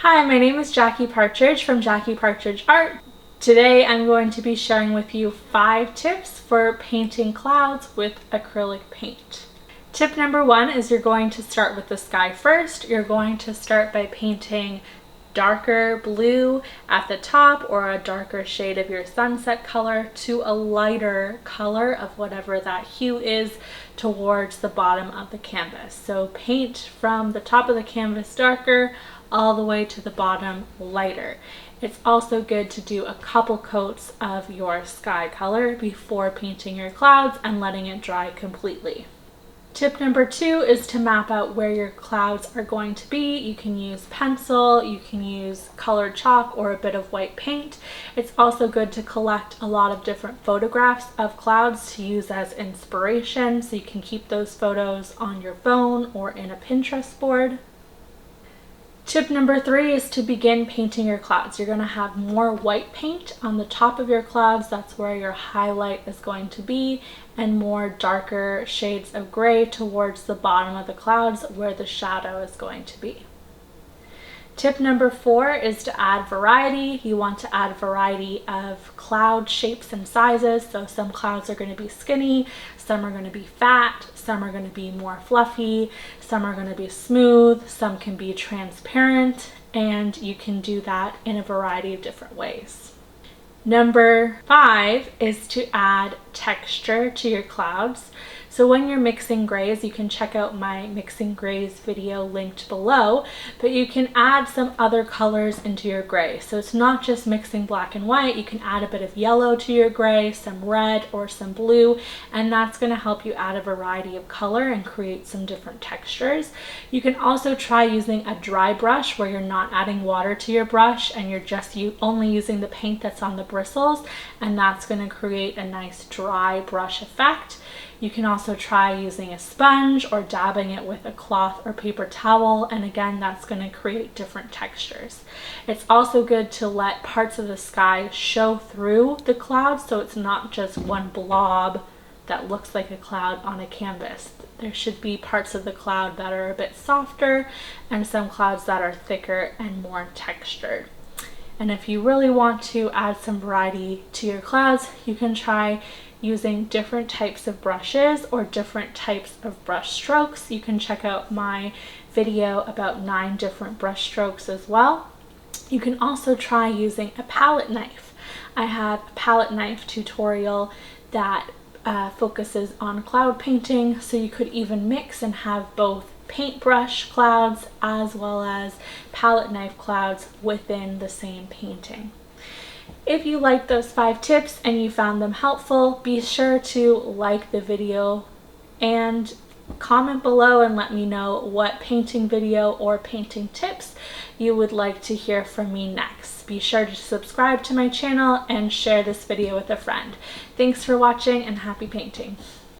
Hi, my name is Jackie Partridge from Jackie Partridge Art. Today I'm going to be sharing with you 5 tips for painting clouds with acrylic paint. Tip number 1 is you're going to start with the sky first. You're going to start by painting darker blue at the top or a darker shade of your sunset color to a lighter color of whatever that hue is towards the bottom of the canvas. So paint from the top of the canvas darker all the way to the bottom lighter. It's also good to do a couple coats of your sky color before painting your clouds and letting it dry completely. Tip number 2 is to map out where your clouds are going to be. You can use pencil, you can use colored chalk or a bit of white paint. It's also good to collect a lot of different photographs of clouds to use as inspiration, so you can keep those photos on your phone or in a Pinterest board. Tip number 3 is to begin painting your clouds. You're going to have more white paint on the top of your clouds. That's where your highlight is going to be, and more darker shades of gray towards the bottom of the clouds where the shadow is going to be. Tip number 4 is to add variety. You want to add variety of cloud shapes and sizes. So some clouds are going to be skinny, some are going to be fat, some are going to be more fluffy, some are going to be smooth, some can be transparent, and you can do that in a variety of different ways. Number 5 is to add texture to your clouds. So when you're mixing grays, you can check out my mixing grays video linked below, but you can add some other colors into your gray. So it's not just mixing black and white, you can add a bit of yellow to your gray, some red or some blue, and that's going to help you add a variety of color and create some different textures. You can also try using a dry brush where you're not adding water to your brush and you're just only using the paint that's on the bristles, and that's going to create a nice dry brush effect. You can also try using a sponge or dabbing it with a cloth or paper towel, and again, that's going to create different textures. It's also good to let parts of the sky show through the clouds, so it's not just one blob that looks like a cloud on a canvas. There should be parts of the cloud that are a bit softer and some clouds that are thicker and more textured. And if you really want to add some variety to your clouds, you can try using different types of brushes or different types of brush strokes. You can check out my video about 9 different brush strokes as well. You can also try using a palette knife. I have a palette knife tutorial that focuses on cloud painting, so you could even mix and have both paintbrush clouds as well as palette knife clouds within the same painting. If you liked those 5 tips and you found them helpful, be sure to like the video and comment below and let me know what painting video or painting tips you would like to hear from me next. Be sure to subscribe to my channel and share this video with a friend. Thanks for watching and happy painting.